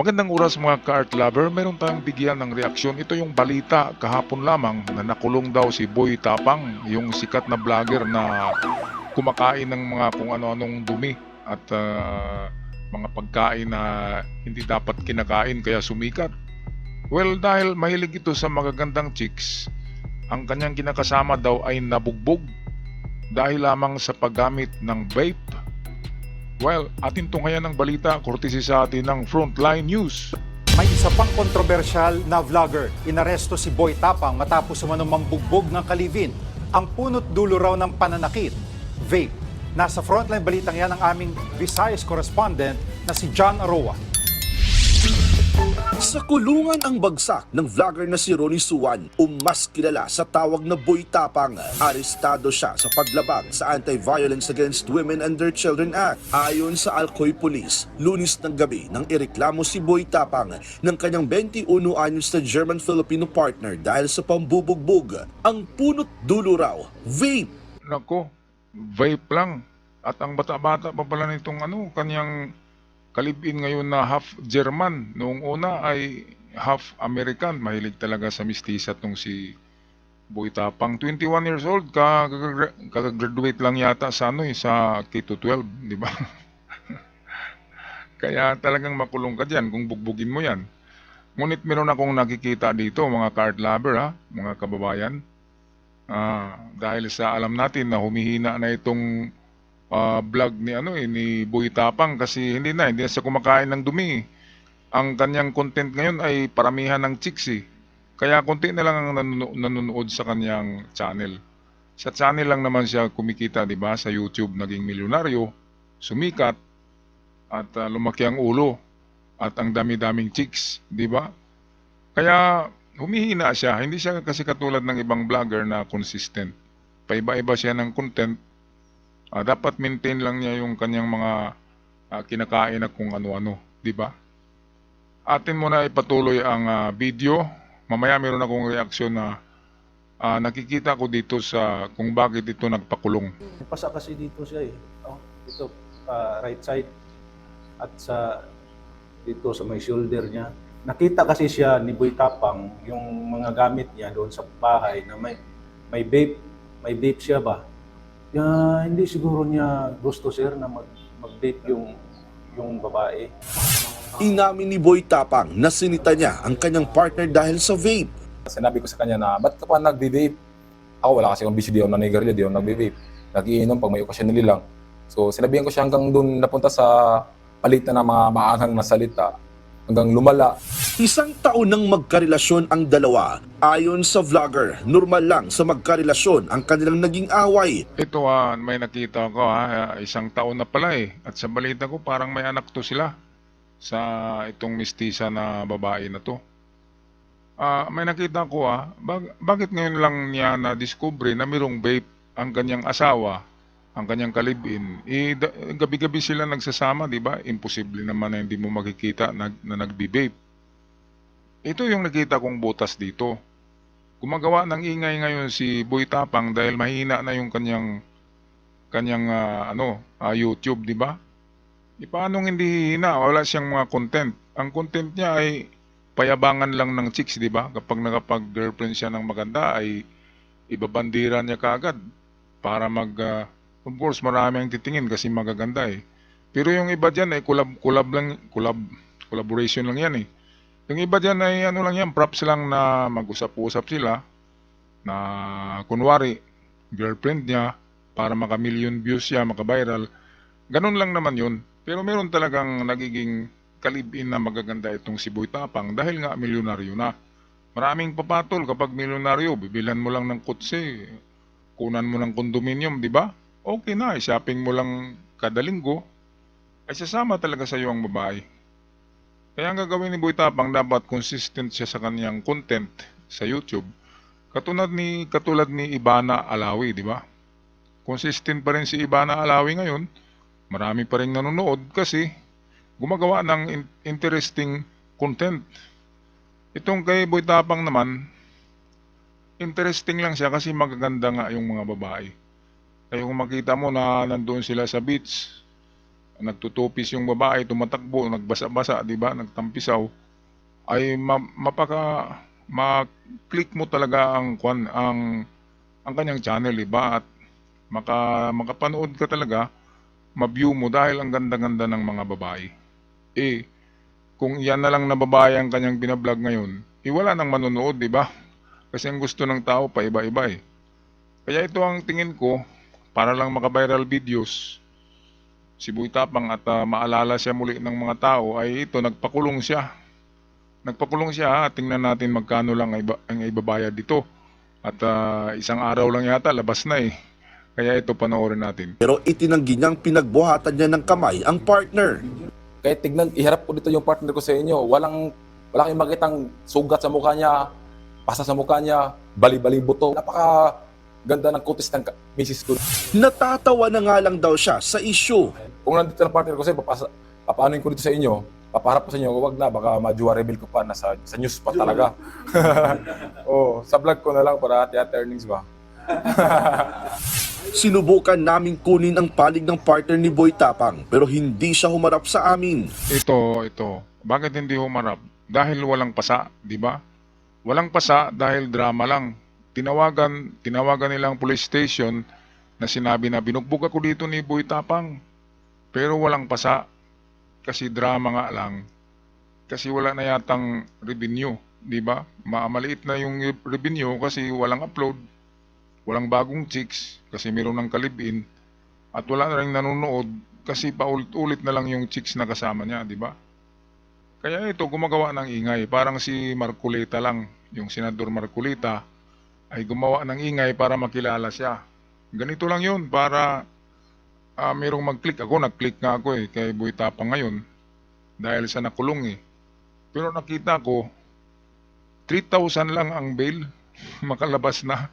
Magandang oras mga ka-art lover, meron tayong bigyan ng reaksyon. Ito yung balita kahapon lamang na nakulong daw si Boy Tapang, yung sikat na vlogger na kumakain ng mga kung ano-anong dumi at mga pagkain na hindi dapat kinakain kaya sumikat. Well, dahil mahilig ito sa magagandang chicks, ang kanyang kinakasama daw ay nabugbog dahil lamang sa paggamit ng vape. Well, atin tunghayan ng balita kurtesi sa atin ng Frontline News. May isa pang kontrobersyal na vlogger. Inaresto si Boy Tapang matapos umanong mambugbog ng kalivin. Ang punot dulo raw ng pananakit, vape. Nasa frontline balitang yan ang aming Visayas correspondent na si John Aroa. Sa kulungan ang bagsak ng vlogger na si Ronnie Suwan o mas kilala sa tawag na Boy Tapang. Arestado siya sa paglabag sa Anti-Violence Against Women and Their Children Act. Ayon sa Alcoy Police, Lunes ng gabi nang ireklamo si Boy Tapang ng kanyang 21 anyos na German-Filipino partner dahil sa pambubugbog. Ang punot dulo raw, vape. Nako, vape lang. At ang bata-bata pa pala nitong kanyang kalibin ngayon na half German. Noong una ay half American. Mahilig talaga sa mistisa tong si Boy Tapang. 21 years old, kakagraduate lang yata sa sa K-12, di ba? Kaya talagang makulong ka dyan kung bugbugin mo yan. Ngunit meron akong nakikita dito, mga card lover, mga kababayan. Dahil sa alam natin na humihina na itong vlog ni Boy Tapang kasi hindi na siya kumakain ng dumi. Ang kanyang content ngayon ay paramihan ng chicks eh. Kaya konti na lang ang nanonood sa kanyang channel. Sa channel lang naman siya kumikita, di ba? Sa YouTube naging milyonaryo, sumikat, at lumaki ang ulo, at ang dami-daming chicks, di ba? Kaya humihina siya. Hindi siya kasi katulad ng ibang vlogger na consistent. Paiba-iba siya ng content. Dapat maintain lang niya yung kanyang mga kinakain na kung ano-ano, di ba? Atin muna ipatuloy ang video. Mamaya meron akong reaksyon na nakikita ko dito sa kung bakit ito nagpakulong. Pasa kasi dito siya eh. Dito, right side. At dito sa may shoulder niya. Nakita kasi siya ni Boy Tapang yung mga gamit niya doon sa bahay na may vape. May vape siya ba? Hindi siguro niya gusto sir na mag-vape yung babae. Inamin ni Boy Tapang na sinita niya ang kanyang partner dahil sa vape. Sinabi ko sa kanya na, ba't ka pa nagbe-vape? Ako wala kasi akong busy, di ako nanigarilyo, di ako nagbe-vape. Nag-iinom pag may okasyon lang. So sinabihan ko siya hanggang doon napunta sa palitan ng mga maanghang na salita. Hanggang lumala. Isang taon nang magkarelasyon ang dalawa. Ayon sa vlogger, normal lang sa magkarelasyon ang kanilang naging away. Ito may nakita ko isang taon na pala eh. At sa balita ko parang may anak to sila sa itong mistisa na babae na to. May nakita ko bakit ngayon lang niya na-discover na mayroong vape ang kanyang asawa, ang kanyang kalibin. Gabi-gabi sila nagsasama, di ba? Imposible naman na hindi mo makikita na nagbi-vape. Ito yung nakita kong butas dito. Gumagawa ng ingay ngayon si Boy Tapang dahil mahina na yung kanyang YouTube, di ba? Paano hindi hina? Wala siyang mga content. Ang content niya ay payabangan lang ng chicks, di ba? Kapag nakapag-girlfriend siya ng maganda ay ibabandira niya kaagad para of course marami ang titingin kasi magaganda eh. Pero yung iba diyan ay collaboration lang yan eh. Yung iba diyan ay lang yan, props lang na mag-usap-usap sila na kunwari girlfriend niya para maka-million views siya, maka-viral. Ganun lang naman yun. Pero meron talagang nagiging kalibin na magaganda itong si Boy Tapang dahil nga milyonaryo na. Maraming papatol kapag milyonaryo, bibilan mo lang ng kotse, kunan mo ng kondominium, di ba? Okay na, shopping mo lang kada linggo, ay sasama talaga sa iyo ang babae. Kaya ang gagawin ni Boy Tapang, dapat consistent siya sa kanyang content sa YouTube. Katulad ni Ivana Alawi, di ba? Consistent pa rin si Ivana Alawi ngayon. Marami pa rin nanonood kasi gumagawa ng interesting content. Itong kay Boy Tapang naman, interesting lang siya kasi magaganda nga yung mga babae. Kaya kung makita mo na nandoon sila sa beach, nagtutupis yung babae, tumatakbo, nagbasa-basa, di ba, nagtampisaw, ay ma-click mo talaga ang kanyang channel, di ba? At makapanood ka talaga, ma-view mo dahil ang ganda-ganda ng mga babae. Kung yan na lang na babae ang kanyang binablog ngayon, wala nang manonood, di ba? Kasi ang gusto ng tao pa iba-iba eh. Kaya ito ang tingin ko, para lang maka-viral videos, si Boy Tapang at maalala siya muli ng mga tao, ay ito, nagpakulong siya. Nagpakulong siya, tingnan natin magkano lang ang ibabayad dito. At isang araw lang yata, labas na eh. Kaya ito, panoorin natin. Pero itinanggi niyang pinagbuhatan niya ng kamay ang partner. Kahit tignan, iharap ko dito yung partner ko sa inyo. Wala kayong makitang sugat sa mukha niya, pasa sa mukha niya, bali-bali buto. Napaka ganda ng kutis ng misis ko. Natatawa na nga lang daw siya sa issue. Kung nandito ng partner ko sa inyo, papaanoin ko dito sa inyo, papaharap ko sa inyo, wag na, baka ma-jua reveal ko pa, sa news pa talaga. Sa vlog ko na lang para hati-hati earnings ba. Sinubukan naming kunin ang panig ng partner ni Boy Tapang pero hindi siya humarap sa amin. Ito. Bakit hindi humarap? Dahil walang pasa, di ba? Walang pasa dahil drama lang. Tinawagan nilang police station na sinabi na binugbog ako dito ni Boy Tapang. Pero walang pasa. Kasi drama nga lang. Kasi wala na yatang revenue, di ba? Maliit na yung revenue kasi walang upload. Walang bagong chicks kasi meron ng kalibin. At wala na rin nanonood kasi paulit-ulit na lang yung chicks na kasama niya, di ba? Kaya ito, gumagawa ng ingay. Parang si Marcolita lang, yung Senador Marcolita, ay gumawa ng ingay para makilala siya. Ganito lang yun, para merong mag-click. Ako, nag-click nga ako kay Boy Tapang ngayon dahil sa nakulong eh. Pero nakita ko, 3,000 lang ang bail, makalabas na.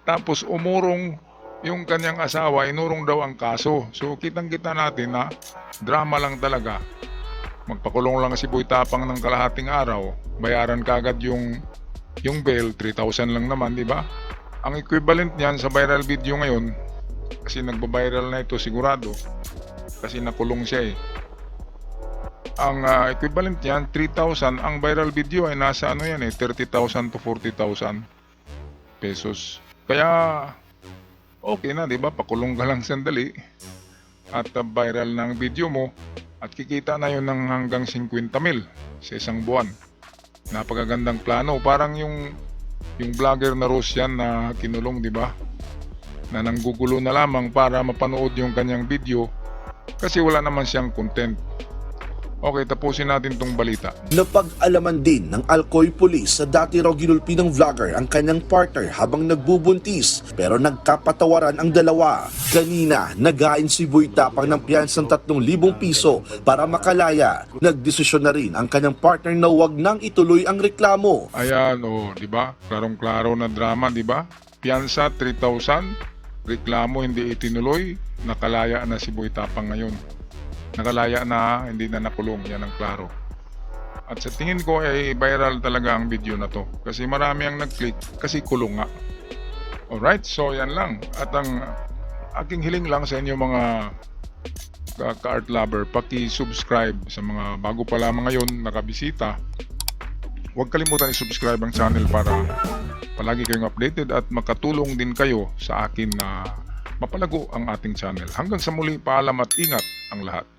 Tapos umurong yung kanyang asawa, inurong daw ang kaso. So kitang-kita natin na drama lang talaga. Magpakulong lang si Boy Tapang ng kalahating araw, bayaran kagad yung bail, 3,000 lang naman, di ba? Ang equivalent niyan sa viral video ngayon, kasi nagba-viral na ito sigurado, kasi nakulong siya eh. Ang equivalent niyan, 3,000, ang viral video ay nasa 30,000 to 40,000 pesos. Kaya okay na, di ba? Pakulong ka lang sandali at viral ng video mo at kikita na yun ng hanggang 50,000 sa isang buwan. Napakagandang plano. Parang yung vlogger na Russian na kinulong, di ba? Na nanggugulo na lamang para mapanood yung kanyang video kasi wala naman siyang content. Okay, tapusin natin tong balita. Napag-alaman din ng Alcoy Police sa dati raw ginulpi ng vlogger ang kanyang partner habang nagbubuntis pero nagkapatawaran ang dalawa. Kanina, nagain si Boy Tapang ng piyansang 3,000 piso para makalaya. Nagdesisyon na rin ang kanyang partner na huwag nang ituloy ang reklamo. Ayan, di ba? Klarong-klaro na drama, di ba? Piyansa 3,000, reklamo hindi itinuloy, nakalaya na si Boy Tapang ngayon. Nakalaya na, hindi na nakulong, yan ang klaro. At sa tingin ko ay viral talaga ang video na to kasi marami ang nag-click kasi kulong nga. Alright, so yan lang. At ang aking hiling lang sa inyo mga ka-art lover, paki-subscribe sa mga bago pa lamang ngayon nakabisita. Huwag kalimutan i-subscribe ang channel para palagi kayong updated at makatulong din kayo sa akin na mapalago ang ating channel. Hanggang sa muli, paalam at ingat ang lahat.